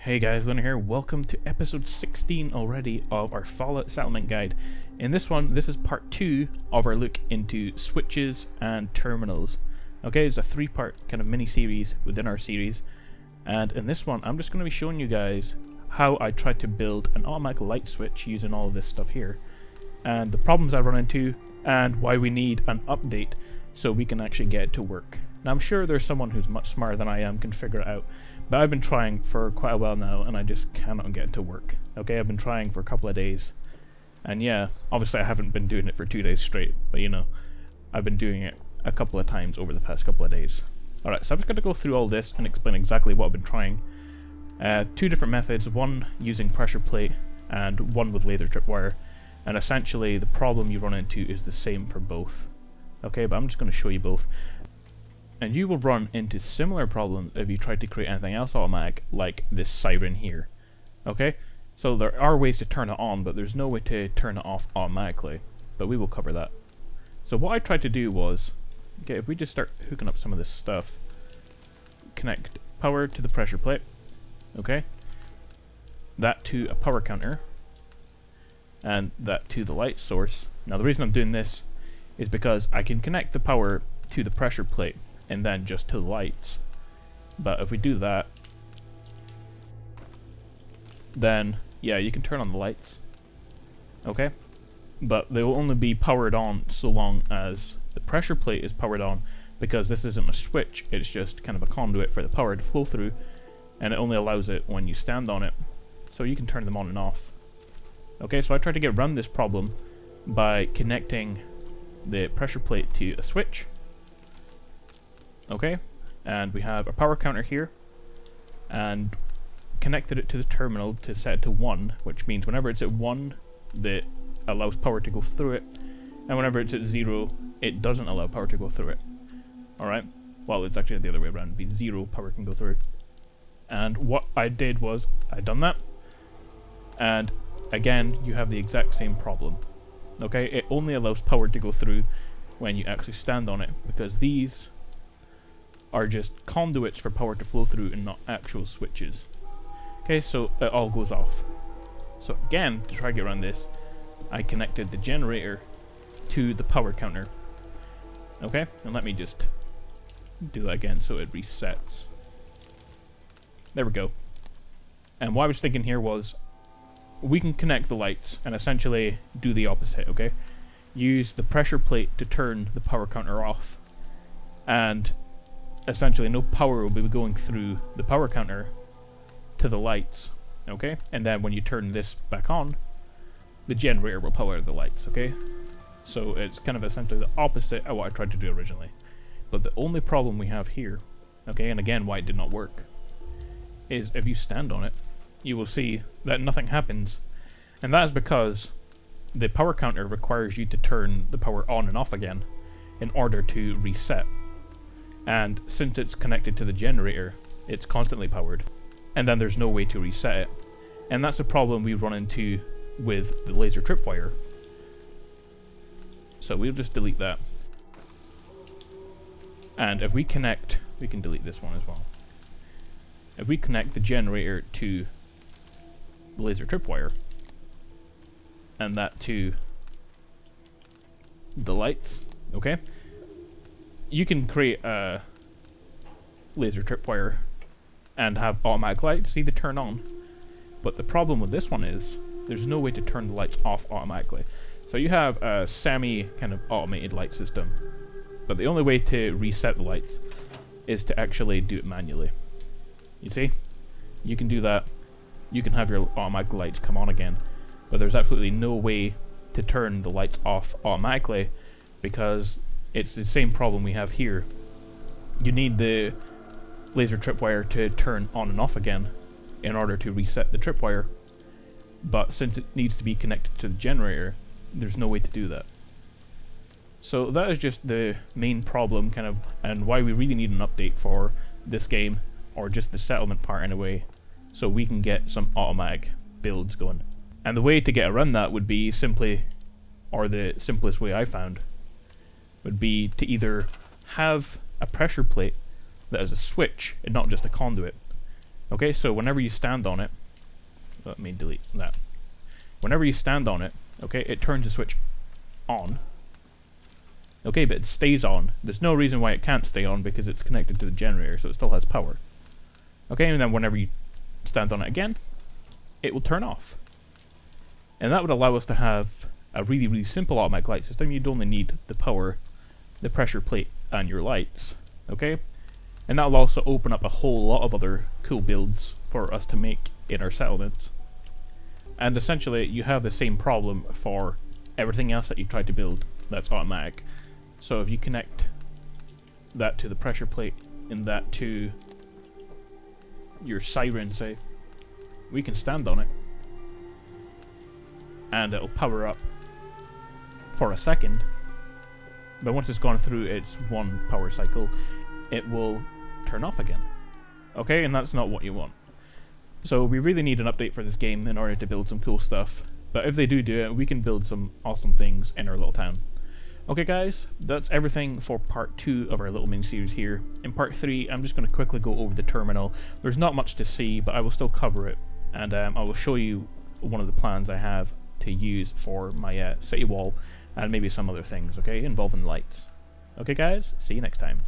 Hey guys, Luna here. Welcome to episode 16 already of our Fallout Settlement Guide. In this one, this is part 2 of our look into switches and terminals. Okay, it's a 3-part kind of mini-series within our series. And in this one, I'm just going to be showing you guys how I tried to build an automatic light switch using all of this stuff here. And the problems I've run into, and why we need an update so we can actually get it to work. Now I'm sure there's someone who's much smarter than I am can figure it out. But I've been trying for quite a while now, and I just cannot get it to work. Okay, I've been trying for a couple of days. And yeah, obviously I haven't been doing it for 2 days straight, but you know, I've been doing it a couple of times over the past couple of days. Alright, so I'm just going to go through all this and explain exactly what I've been trying. 2 different methods, one using pressure plate, and one with laser tripwire. And essentially, the problem you run into is the same for both. Okay, but I'm just going to show you both. And you will run into similar problems if you try to create anything else automatic, like this siren here. Okay? So there are ways to turn it on, but there's no way to turn it off automatically. But we will cover that. So what I tried to do was, okay, if we just start hooking up some of this stuff, connect power to the pressure plate, okay? That to a power counter, and that to the light source. Now the reason I'm doing this is because I can connect the power to the pressure plate and then just to the lights. But if we do that, then yeah, you can turn on the lights. Okay? But they will only be powered on so long as the pressure plate is powered on, because this isn't a switch, it's just kind of a conduit for the power to flow through, and it only allows it when you stand on it. So you can turn them on and off. Okay, so I tried to get around this problem by connecting the pressure plate to a switch. Okay, and we have a power counter here, and connected it to the terminal to set it to 1, which means whenever it's at 1, that allows power to go through it, and whenever it's at 0, it doesn't allow power to go through it. Alright, well, it's actually the other way around, it'd be 0 power can go through. And what I did was, I done that, and again, you have the exact same problem. Okay, it only allows power to go through when you actually stand on it, because these are just conduits for power to flow through and not actual switches. Okay, so it all goes off. So again, to try to get around this, I connected the generator to the power counter. Okay, and let me just do that again so it resets. There we go. And what I was thinking here was, we can connect the lights and essentially do the opposite, okay? Use the pressure plate to turn the power counter off, and essentially no power will be going through the power counter to the lights, okay? And then when you turn this back on, the generator will power the lights, okay? So it's kind of essentially the opposite of what I tried to do originally. But the only problem we have here, okay, and again why it did not work, is if you stand on it, you will see that nothing happens. And that is because the power counter requires you to turn the power on and off again in order to reset. And since it's connected to the generator, it's constantly powered, and then there's no way to reset it. And that's a problem we run into with the laser tripwire. So we'll just delete that. And if we connect, we can delete this one as well. If we connect the generator to the laser tripwire, and that to the lights, okay? You can create a laser tripwire and have automatic lights either turn on, but the problem with this one is there's no way to turn the lights off automatically. So you have a semi kind of automated light system, but the only way to reset the lights is to actually do it manually. You see? You can do that, you can have your automatic lights come on again, but there's absolutely no way to turn the lights off automatically, because it's the same problem we have here. You need the laser tripwire to turn on and off again in order to reset the tripwire, but since it needs to be connected to the generator, there's no way to do that. So that is just the main problem, kind of, and why we really need an update for this game, or just the settlement part anyway, so we can get some automatic builds going. And the way to get around that would be simply, or the simplest way I found, would be to either have a pressure plate that is a switch and not just a conduit. Okay, so whenever you stand on it, let me delete that. Whenever you stand on it, okay, it turns the switch on. Okay, but it stays on. There's no reason why it can't stay on because it's connected to the generator, so it still has power. Okay, and then whenever you stand on it again, it will turn off. And that would allow us to have a really, really simple automatic light system. You'd only need the power, the pressure plate, and your lights. Okay? And that'll also open up a whole lot of other cool builds for us to make in our settlements. And essentially, you have the same problem for everything else that you try to build that's automatic. So if you connect that to the pressure plate and that to your siren, say, we can stand on it and it'll power up for a second, but once it's gone through its one power cycle, it will turn off again. Okay, and that's not what you want. So we really need an update for this game in order to build some cool stuff, but if they do it, we can build some awesome things in our little town. Okay guys, that's everything for part 2 of our little mini-series here. In part 3, I'm just going to quickly go over the terminal. There's not much to see, but I will still cover it, and I will show you one of the plans I have to use for my city wall, and maybe some other things, okay, involving lights. Okay guys, see you next time.